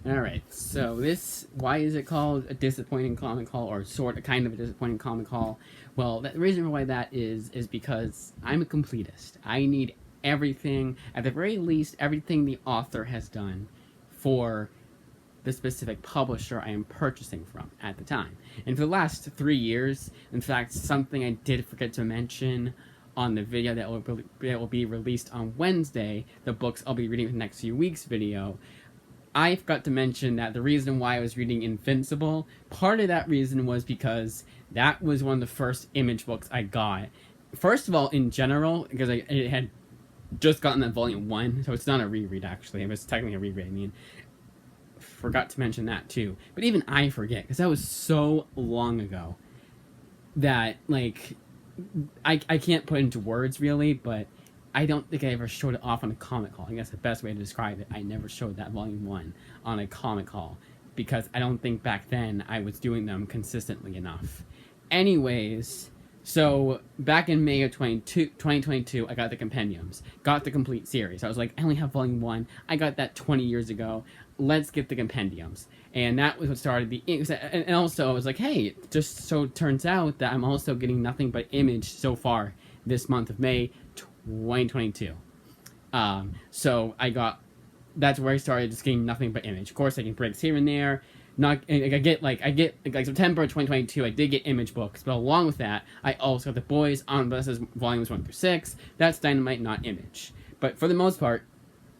Alright, so why is it called a disappointing comic haul, or kind of a disappointing comic haul? Well, the reason why that is because I'm a completist. I need everything, at the very least, everything the author has done for the specific publisher I am purchasing from at the time. And for the last 3 years, in fact, something I did forget to mention on the video that will be released on Wednesday, the books I'll be reading for the next few weeks video, I forgot to mention that the reason why I was reading Invincible, part of that reason was because that was one of the first Image books I got. First of all, in general, because it had just gotten that volume 1, so it's not a reread actually, it was technically a reread, I mean. Forgot to mention that too. But even I forget, because that was so long ago that, like, I can't put into words really, but I don't think I ever showed it off on a comic haul. I think that's the best way to describe it. I never showed that volume 1 on a comic haul because I don't think back then I was doing them consistently enough. Anyways, so back in May of 2022, I got the compendiums, got the complete series. I was like, I only have volume 1. I got that 20 years ago. Let's get the compendiums. And that was what started the... And also, I was like, hey, just so it turns out that I'm also getting nothing but Image so far this month of May 2022. So I got... That's where I started just getting nothing but Image. Of course, I get breaks here and there. I get September 2022, I did get Image books, but along with that, I also got The Boys Omnibuses volumes 1 through 6. That's Dynamite, not Image. But for the most part,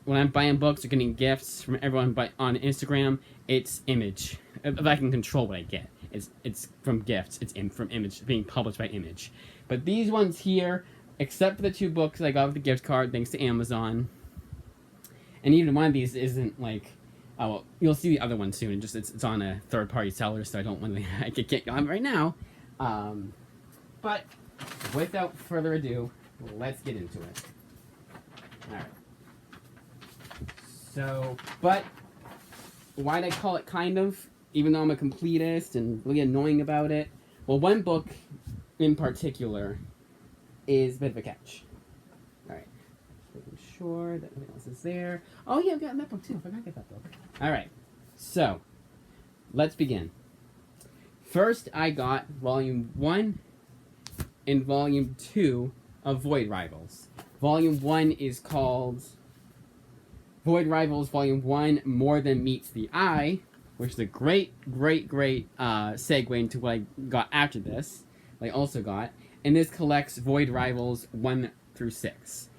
when I'm buying books or getting gifts from everyone on Instagram, it's Image. If I can control what I get, it's from gifts. It's from Image, being published by Image. But these ones here, except for the 2 books I got with the gift card thanks to Amazon, and even one of these isn't like... Oh, well, you'll see the other one soon. It's on a third-party seller, so I don't want to... I can't go on right now. But without further ado, let's get into it. Alright. So, but why'd I call it kind of, even though I'm a completist and really annoying about it? Well, one book in particular is a bit of a catch. Alright. Making sure that nothing else is there. Oh yeah, I've gotten that book too. I forgot to get that book. Alright. So, let's begin. First, I got Volume 1 and Volume 2 of Void Rivals. Volume 1 is called Void Rivals Volume 1, More Than Meets the Eye, which is a great segue into what I got after this, I also got. And this collects Void Rivals 1 through 6.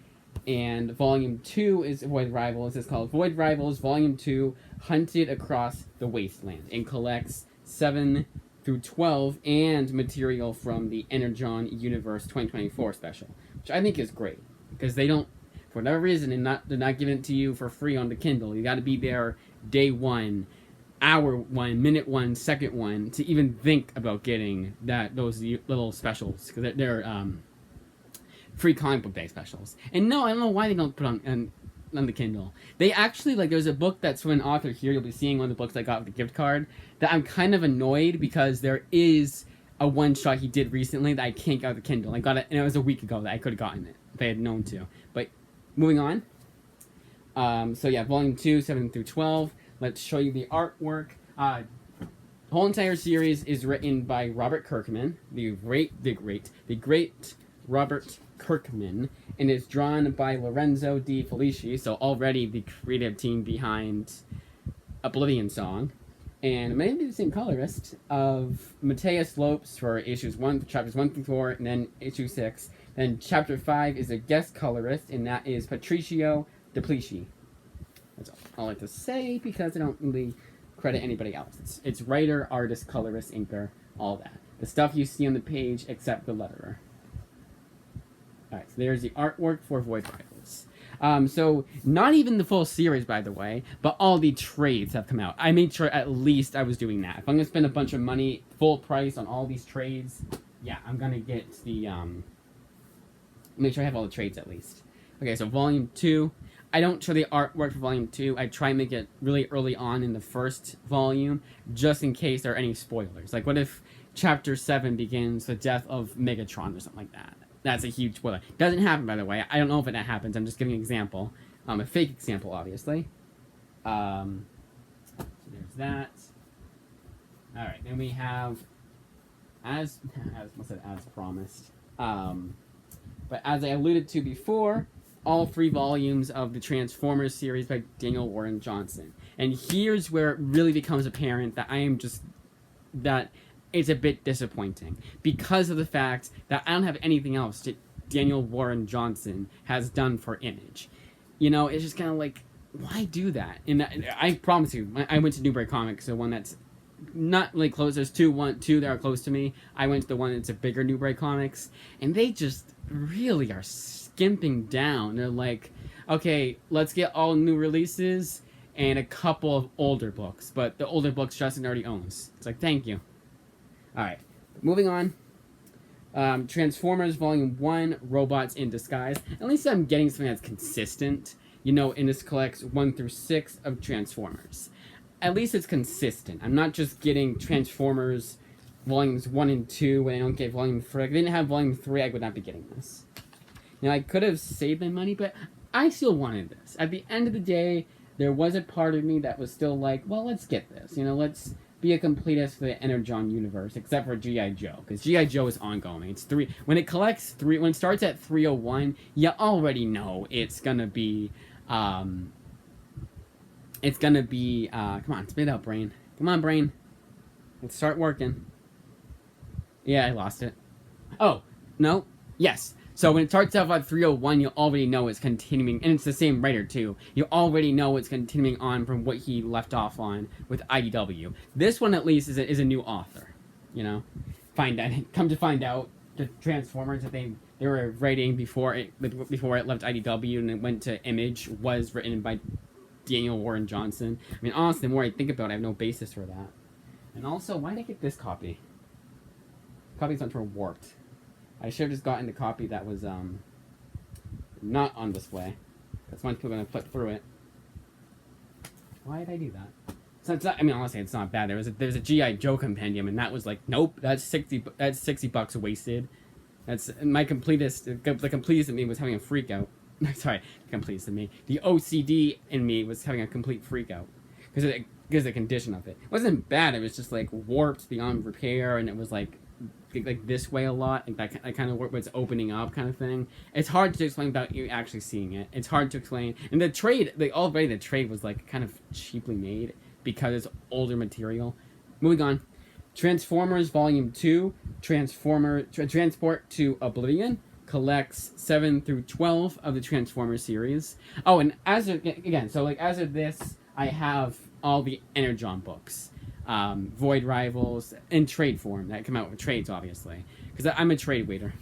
And Volume 2 is Void Rivals. It's called Void Rivals Volume 2, Hunted Across the Wasteland, and collects 7 through 12 and material from the Energon Universe 2024 special, which I think is great, because they don't, for whatever reason, they're not giving it to you for free on the Kindle. You got to be there day 1, hour 1, minute 1, second 1 to even think about getting those little specials, because they're free comic book day specials. And no, I don't know why they don't put on the Kindle. They actually, like, there's a book that's from an author here. You'll be seeing one of the books I got with the gift card that I'm kind of annoyed because there is a one-shot he did recently that I can't get out of the Kindle. I got it, and it was a week ago that I could have gotten it if I had known to. But moving on. So yeah, Volume 2, 7 through 12. Let's show you the artwork. The whole entire series is written by Robert Kirkman, the great Robert Kirkman, and is drawn by Lorenzo Di Felici, so already the creative team behind Oblivion Song, and maybe the same colorist of Mateus Lopes for chapters 1 through 4, and then issue 6. Then chapter 5 is a guest colorist, and that is Patricio Duplici. That's all I like to say, because I don't really credit anybody else. It's writer, artist, colorist, inker, all that. The stuff you see on the page, except the letterer. Alright, so there's the artwork for Void Rivals. So, not even the full series, by the way, but all the trades have come out. I made sure at least I was doing that. If I'm going to spend a bunch of money, full price on all these trades, yeah, I'm going to get the, make sure I have all the trades at least. Okay, so Volume 2. I don't show the artwork for Volume 2. I try and make it really early on in the first volume, just in case there are any spoilers. Like, what if Chapter 7 begins the death of Megatron or something like that? That's a huge spoiler. Doesn't happen, by the way. I don't know if that happens. I'm just giving an example. A fake example, obviously. that. All right, then we have as promised. But as I alluded to before, all 3 volumes of the Transformers series by Daniel Warren Johnson. And here's where it really becomes apparent that that it's a bit disappointing because of the fact that I don't have anything else that Daniel Warren Johnson has done for Image. You know, it's just kind of like, why do that? And I promise you, I went to Newbury Comics, the one that's not really close. There's two that are close to me. I went to the one that's a bigger Newbury Comics, and they just really are skimping down. They're like, okay, let's get all new releases and a couple of older books, but the older books Justin already owns. It's like, thank you. All right, moving on. Transformers Volume 1, Robots in Disguise. At least I'm getting something that's consistent. You know, and this collects 1 through 6 of Transformers. At least it's consistent. I'm not just getting Transformers Volumes 1 and 2 when I don't get Volume 3. If I didn't have Volume 3, I would not be getting this. You know, I could have saved my money, but I still wanted this. At the end of the day, there was a part of me that was still like, well, let's get this. You know, let's be a completist for the Energon universe, except for G.I. Joe, because G.I. Joe is ongoing. It's 3. When it collects 3, when it starts at 301, you already know it's gonna be, come on, spit out, brain. Come on, brain. Let's start working. Yeah, I lost it. Oh, no? Yes. So when it starts off at 301, you already know it's continuing, and it's the same writer too. You already know it's continuing on from what he left off on with IDW. This one at least is a new author. You know, come to find out, the Transformers that they were writing before it left IDW and it went to Image was written by Daniel Warren Johnson. I mean, honestly, the more I think about it, I have no basis for that. And also, why did I get this copy? Copies on tour warped. I should have just gotten the copy that was not on display. That's when people are going to flip through it. Why did I do that? So it's not, I mean, honestly, it's not bad. There was a G.I. Joe compendium, and that was like, nope, that's $60 wasted. That's my completist. The completist in me was having a freak out. Sorry, completist in me. The OCD in me was having a complete freak out because of the condition of it. It wasn't bad. It was just like warped beyond repair, and it was like this way a lot, like that kind of where it's opening up kind of thing. It's hard to explain without you actually seeing it. It's hard to explain. And the trade, the trade was like kind of cheaply made because it's older material. Moving on. Transformers Volume 2, Transport to Oblivion, collects 7 through 12 of the Transformers series. Oh, and as of this, I have all the Energon books. Void Rivals in trade form that come out with trades, obviously, because I'm a trade waiter.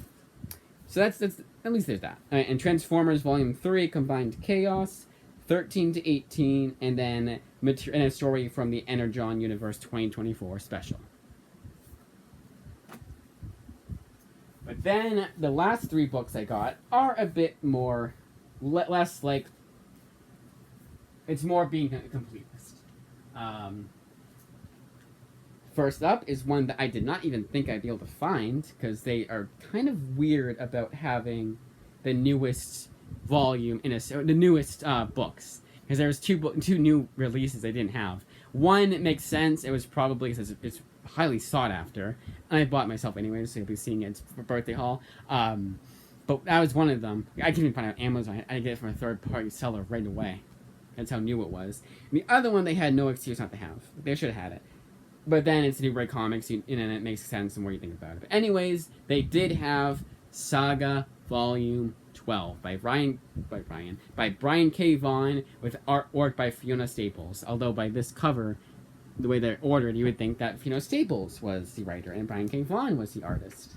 So that's at least there's that. And Transformers Volume 3, Combined Chaos, 13 to 18, and then a story from the Energon Universe 2024 special. But then the last 3 books I got are a bit more, less like, it's more being a completist. First up is one that I did not even think I'd be able to find, because they are kind of weird about having the newest volume the newest books, because there's two new releases they didn't have. One, it makes sense. It was probably because it's highly sought after, and I bought it myself anyways, so you'll be seeing it for birthday haul. But that was one of them. I couldn't even find it on Amazon. I get it from a third-party seller right away. That's how new it was. And the other one they had no excuse not to have. They should have had it. But then it's Newbury Comics, and it makes sense the more you think about it. But anyways, they did have Saga Volume 12 by Brian K. Vaughan with artwork by Fiona Staples. Although by this cover, the way they're ordered, you would think that Fiona Staples was the writer and Brian K. Vaughan was the artist.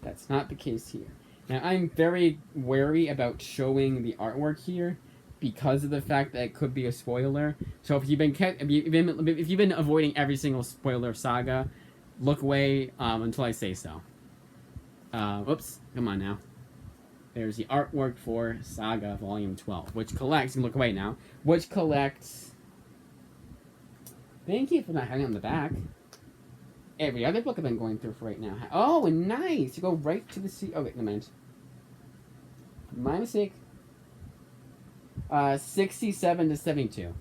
That's not the case here. Now, I'm very wary about showing the artwork here, because of the fact that it could be a spoiler. So if you've been avoiding every single spoiler of Saga, look away until I say so. Oops, come on now. There's the artwork for Saga Volume 12, which collects, you can look away now, which collects, thank you for not having on the back, every other book I've been going through for right now. Oh, nice! You go right to the C. Oh, wait, no mind. My mistake. 67 to 72.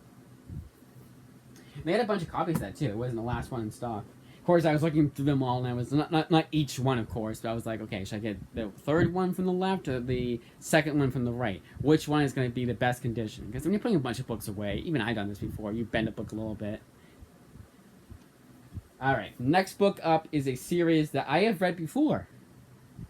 They had a bunch of copies of that too. It wasn't the last one in stock. Of course, I was looking through them all, and I was not each one, of course, but I was like, okay, should I get the third one from the left or the second one from the right? Which one is going to be the best condition? Because when you're putting a bunch of books away, even I've done this before, you bend a book a little bit. All right, next book up is a series that I have read before.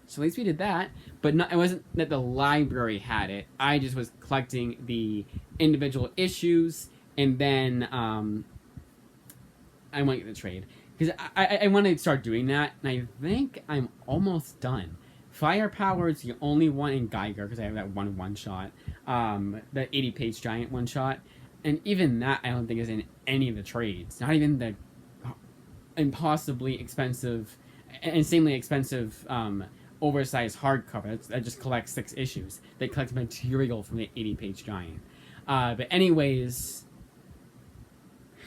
So at least we did that, but it wasn't that the library had it. I just was collecting the individual issues, and then I want to get the trade. Because I want to start doing that, and I think I'm almost done. Firepower is the only one in Geiger, because I have that one-shot. The 80-page giant one-shot. And even that, I don't think is in any of the trades. Not even the impossibly expensive, insanely expensive, oversized hardcover that just collects 6 issues. They collect material from the 80-page giant. But anyways,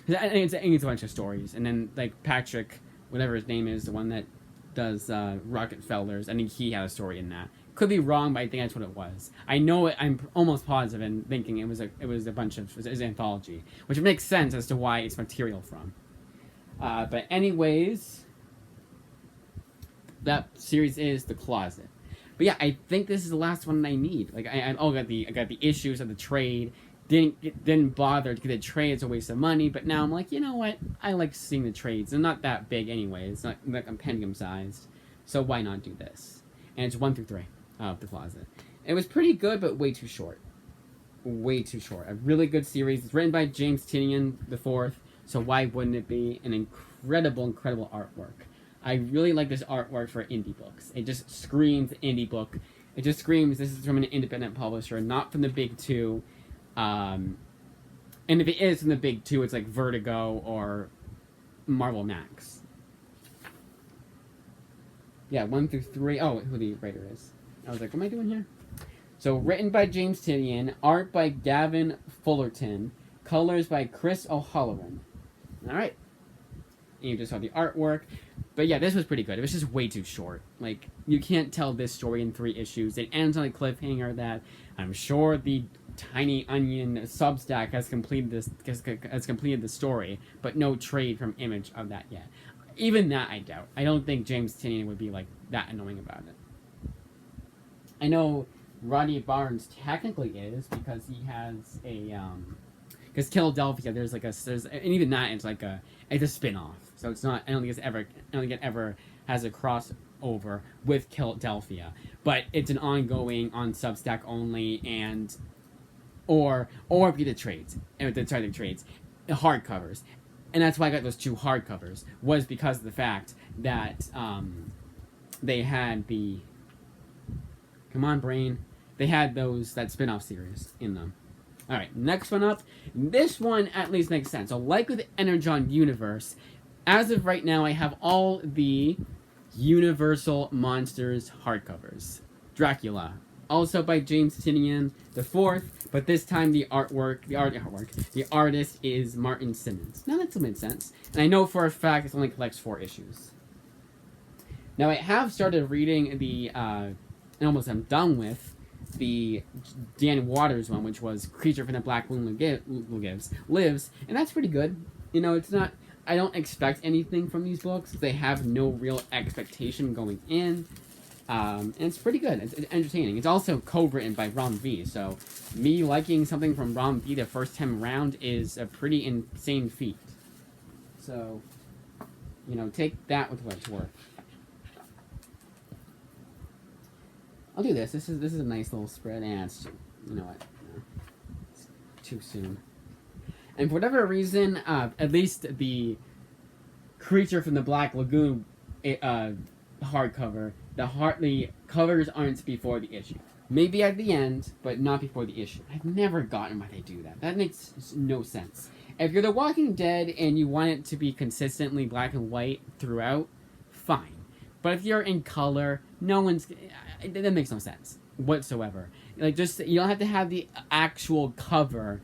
I think it's a bunch of stories, and then like Patrick, whatever his name is, the one that does Rockefellers, I think he had a story in that. Could be wrong, but I think that's what it was. I know it. I'm almost positive in thinking it was a bunch of it was an anthology, which makes sense as to why it's material from. But anyways, that series is The Closet. But yeah, I think this is the last one I need. Like I got the issues of the trade. Didn't bother to get the trade. It's a waste of money. But now I'm like, you know what? I like seeing the trades. They're not that big anyway. It's not like compendium sized. So why not do this? And it's 1 through 3 of The Closet. It was pretty good, but way too short. Way too short. A really good series. It's written by James Tynion IV. So why wouldn't it be an incredible artwork? I really like this artwork for indie books. It just screams indie book. It just screams this is from an independent publisher, not from the big two. And if it is from the big two, it's like Vertigo or Marvel Max. Yeah, 1 through 3. Oh, who the writer is. I was like, what am I doing here? So, written by James Tynion, art by Gavin Fullerton, colors by Chris O'Halloran. Alright. And you just saw the artwork. But yeah, this was pretty good. It was just way too short. Like, you can't tell this story in 3 issues. It ends on a cliffhanger that I'm sure the Tiny Onion Substack has completed the story, but no trade from Image of that yet. Even that, I doubt. I don't think James Tynion would be like that annoying about it. I know Rodney Barnes technically is because he has a because Philadelphia there's and even that it's a spin-off. So it's not. I don't think it ever has a crossover with Philadelphia, but it's an ongoing on Substack only and. Or be the trades, the hardcovers, and that's why I got those 2 hardcovers was because of the fact that they had the come on brain, they had that spin-off series in them. All right, next one up. This one at least makes sense. So like with the Energon universe, as of right now, I have all the Universal Monsters hardcovers. Dracula. Also by James Tynion IV, but this time the artist is Martin Simmons. Now that still makes sense. And I know for a fact it only collects 4 issues. Now I have started reading and almost I'm done with the Dan Waters one, which was Creature from the Black Moon Lives, and that's pretty good. You know, it's not. I don't expect anything from these books. They have no real expectation going in. And it's pretty good. It's entertaining. It's also co-written by Ron V. So me liking something from Ron V the first time around is a pretty insane feat. So, you know, take that with what it's worth. I'll do this. This is a nice little spread. And it's, you know what? No, it's too soon. And for whatever reason, at least the Creature from the Black Lagoon hardcover, the covers aren't before the issue. Maybe at the end, but not before the issue. I've never gotten why they do that. That makes no sense. If you're The Walking Dead and you want it to be consistently black and white throughout, fine. But if you're in color, that makes no sense whatsoever. Like, just, you don't have to have the actual cover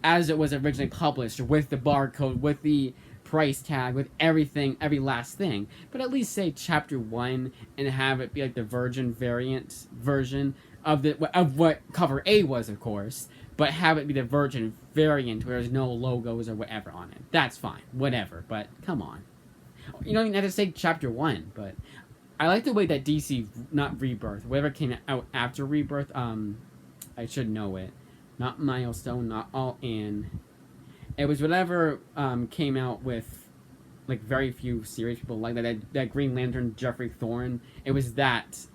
as it was originally published, with the barcode, with the price tag, with everything, every last thing, but at least say chapter 1 and have it be like the Virgin version of what cover A was, of course, but have it be the Virgin variant where there's no logos or whatever on it. That's fine, whatever. But come on, you don't even have to say chapter 1. But I like the way that DC, not Rebirth, whatever came out after Rebirth. I should know it. Not Milestone, not All In. It was whatever came out with like very few series people like that Green Lantern Jeffrey Thorne. It was that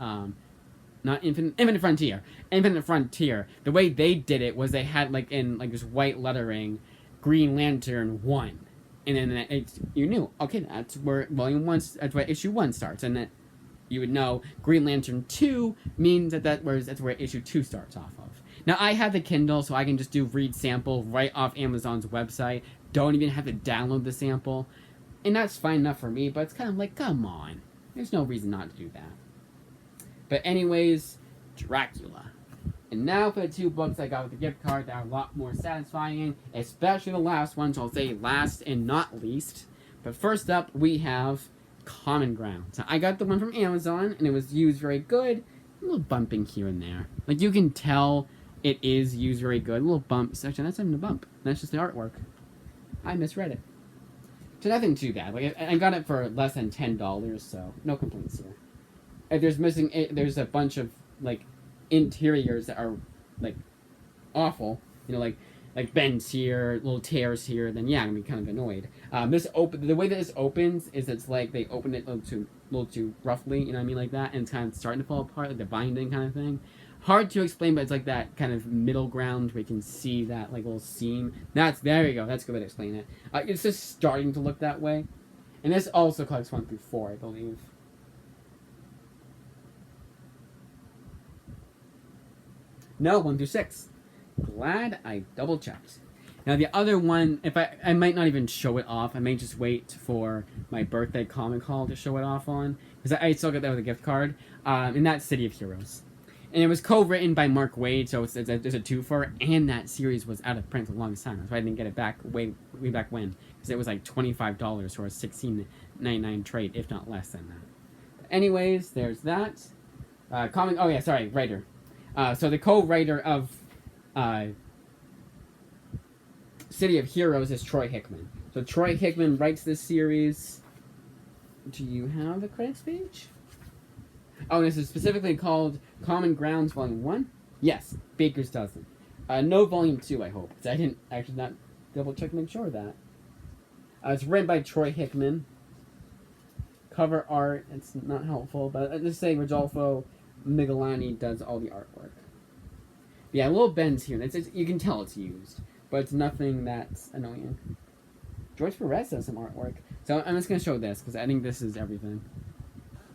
not Infinite Frontier. Infinite Frontier. The way they did it was they had like in like this white lettering Green Lantern 1. And then you knew, okay, that's where volume 1, that's where issue 1 starts, and then you would know Green Lantern 2 means that's where issue 2 starts off of. Now, I have the Kindle, so I can just do read sample right off Amazon's website. Don't even have to download the sample. And that's fine enough for me, but it's kind of like, come on. There's no reason not to do that. But anyways, Dracula. And now for the 2 books I got with the gift card that are a lot more satisfying, especially the last one, so I'll say last and not least. But first up, we have Common Ground. So I got the one from Amazon, and it was used very good. A little bumping here and there. Like, you can tell it is used very good. A little bump section. That's not even a bump. That's just the artwork. I misread it. So nothing too bad. Like, I got it for less than $10, so no complaints here. If there's a bunch of, like, interiors that are, like, awful. You know, like bends here, little tears here, then yeah, I'm gonna be kind of annoyed. The way that this opens is it's like they open it a little too roughly, you know what I mean, like that, and it's kind of starting to fall apart, like the binding kind of thing. Hard to explain, but it's like that kind of middle ground where you can see that like little seam. There you go. That's a good way to explain it. It's just starting to look that way, and this also collects 1 through 4, I believe. No, 1 through 6. Glad I double checked. Now the other one, I might not even show it off. I may just wait for my birthday comic haul to show it off on, because I still got that with a gift card. And that's City of Heroes, and it was co-written by Mark Waid, so there's a twofer. And that series was out of print for the longest time. That's why I didn't get it back way back when, because it was like $25 for a $16.99 trade, if not less than that. But anyways, there's that. Writer. So the co-writer of City of Heroes is Troy Hickman. So Troy Hickman writes this series. Do you have the credits page? Oh, this is specifically called Common Grounds Volume 1? Yes, Baker's Dozen. No Volume 2, I hope, because I didn't actually not double check to make sure of that. It's written by Troy Hickman. Cover art, it's not helpful, but I'll just say Rodolfo Migolani does all the artwork. Yeah, little bends here. You can tell it's used, but it's nothing that's annoying. George Perez does some artwork. So I'm just going to show this, because I think this is everything.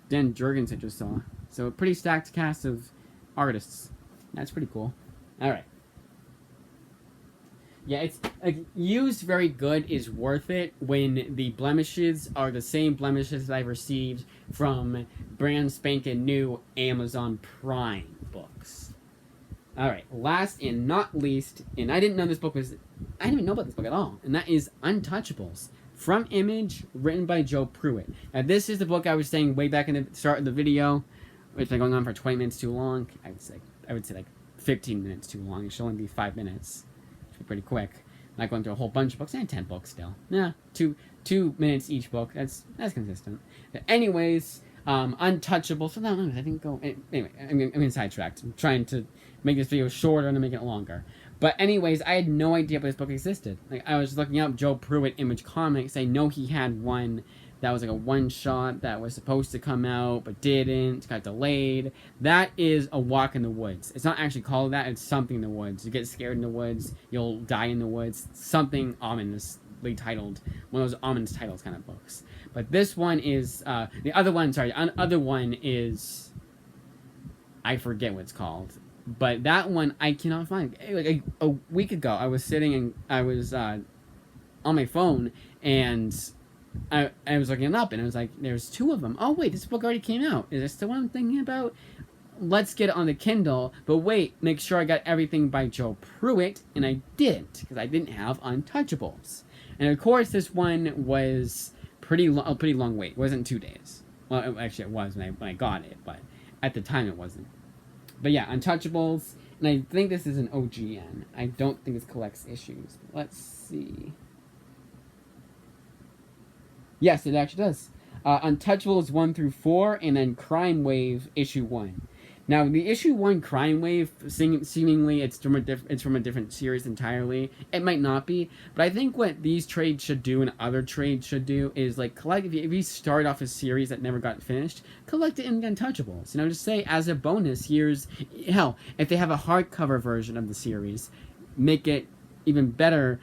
Dan Jurgens I just saw. So a pretty stacked cast of artists. That's pretty cool. Alright. Yeah, it's like, used very good is worth it when the blemishes are the same blemishes that I've received from brand spanking new Amazon Prime books. Alright, last and not least, and I didn't even know about this book at all, and that is Untouchables. From Image, written by Joe Pruitt. Now, this is the book I was saying way back in the start of the video. It's been going on for 20 minutes too long. I would say like 15 minutes too long. It should only be 5 minutes. It should be pretty quick. Not going through a whole bunch of books, and 10 books still. Yeah, two minutes each book. That's consistent. But anyways, Untouchable. So no, I didn't go. Anyway, I'm sidetracked. I'm trying to make this video shorter and make it longer. But anyways, I had no idea this book existed. Like, I was looking up Joe Pruitt Image Comics. I know he had one that was like a one-shot that was supposed to come out but didn't, got delayed. That is a walk in the woods. It's not actually called that, it's something in the woods. You get scared in the woods, you'll die in the woods. Something ominously titled. One of those ominous titles kind of books. But this one is, the other one is, I forget what it's called. But that one I cannot find. Like a week ago, I was sitting and I was on my phone, and I was looking it up, and I was like, "There's 2 of them. Oh wait, this book already came out. Is this the one I'm thinking about? Let's get it on the Kindle." But wait, make sure I got everything by Joe Pruitt, and I didn't, because I didn't have Untouchables. And of course, this one was a pretty long wait. It wasn't 2 days. Well, actually, it was when I got it, but at the time it wasn't. But yeah, Untouchables, And I think this is an OGN. I don't think this collects issues. Let's see. Yes, it actually does. Untouchables 1 through 4, and then Crime Wave issue 1. Now, the issue 1 Crime Wave, seemingly it's from a different series entirely. It might not be, but I think what these trades should do and other trades should do is like collect. If you start off a series that never got finished, collect it in Untouchables. You know, just say as a bonus, here's hell. If they have a hardcover version of the series, make it even better.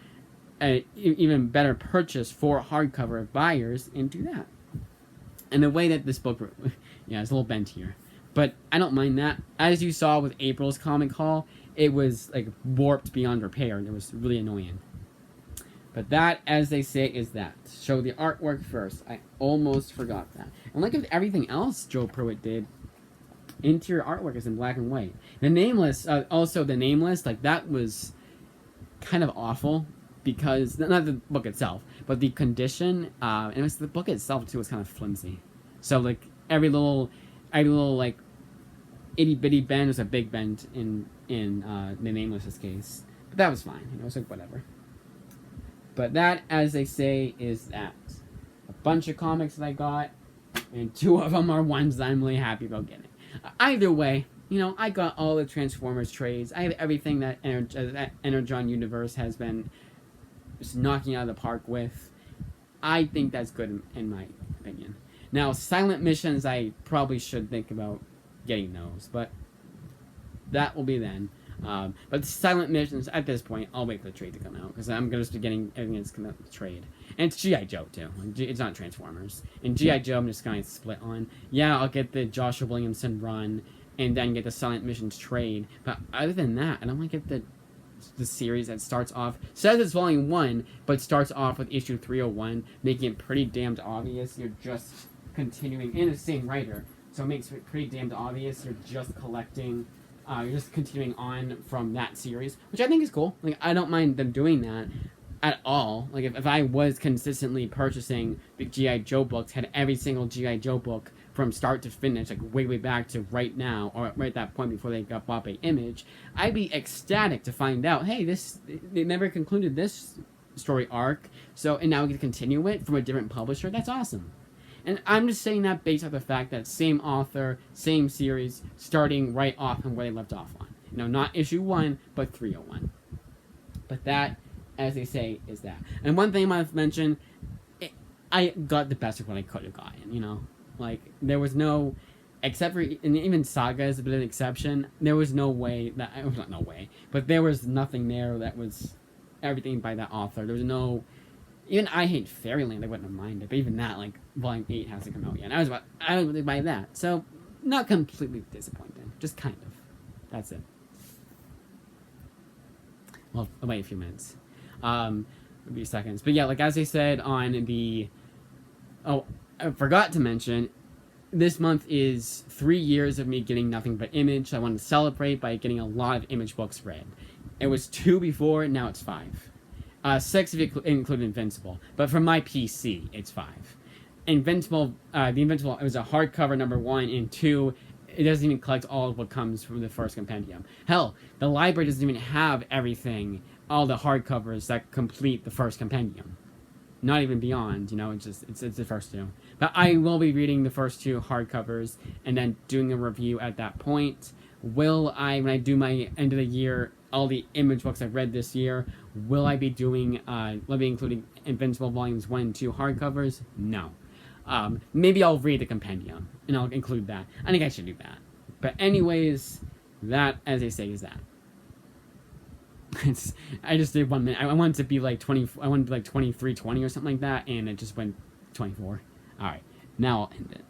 Even better purchase for hardcover buyers, and do that. And the way that this book, yeah, it's a little bent here, but I don't mind that. As you saw with April's comic haul, it was like warped beyond repair, and it was really annoying. But that, as they say, is that. Show the artwork first. I almost forgot that. And look at everything else Joe Pruitt did. Interior artwork is in black and white. The Nameless, also the Nameless, like that was kind of awful. Because, not the book itself, but the condition, and it was the book itself too was kind of flimsy. So like every little like itty bitty bend was a big bend in the Nameless's case. But that was fine, you know, it's like whatever. But that, as they say, is that. A bunch of comics that I got, and 2 of them are ones that I'm really happy about getting. Either way, you know, I got all the Transformers trades. I have everything that Energon Universe has been just knocking out of the park with. I think that's good in my opinion. Now, silent missions, I probably should think about getting those, but that will be then. But the silent missions, at this point, I'll wait for the trade to come out, because I'm going to be getting everything that's coming out with the trade. And it's G.I. Joe, too. It's not Transformers. And G.I. Joe, I'm just going to split on. Yeah, I'll get the Joshua Williamson run, and then get the silent missions trade. But other than that, I don't want to get the series that starts off, says it's volume 1, but starts off with issue 301, making it pretty damned obvious you're just continuing in the same writer. So it makes it pretty damned obvious you're just collecting, you're just continuing on from that series, which I think is cool. Like, I don't mind them doing that at all. Like, if I was consistently purchasing the G.I. Joe books, had every single G.I. Joe book from start to finish, like way back to right now, or right at that point before they got bought by Image, I'd be ecstatic to find out, hey, they never concluded this story arc, so, and now we can continue it from a different publisher. That's awesome. And I'm just saying that based on the fact that same author, same series, starting right off on where they left off on. You know, not issue 1, but 301. But that, as they say, is that. And one thing I want to mention, I got the best of what I could have gotten, you know? Like, there was no, except for, and even Saga is a bit of an exception, there was no way that, not no way, but there was nothing there that was everything by that author. There was no, even I Hate Fairyland, I wouldn't have minded, but even that, like, volume 8 hasn't come out yet. I was about to buy that, so, not completely disappointed, just kind of. That's it. Well, I'll wait a few minutes. Maybe seconds. But yeah, like, as I said on the, I forgot to mention, this month is 3 years of me getting nothing but Image. I wanted to celebrate by getting a lot of Image books read. It was 2 before, now it's 5. 6 if you include Invincible. But for my PC, it's 5. Invincible, the Invincible, it was a hardcover number 1, and 2, it doesn't even collect all of what comes from the first compendium. Hell, the library doesn't even have everything, all the hardcovers that complete the first compendium. Not even beyond, you know, it's the first 2. But I will be reading the first 2 hardcovers and then doing a review at that point. Will I, when I do my end of the year, all the Image books I've read this year, will I be doing, will I be including Invincible Volumes 1 and 2 hardcovers? No. Maybe I'll read the compendium, and I'll include that. I think I should do that. But anyways, that, as they say, is that. I just did 1 minute. I wanted to be like 20. I wanted to be like 23:20 or something like that, and it just went 24. All right, now I'll end it.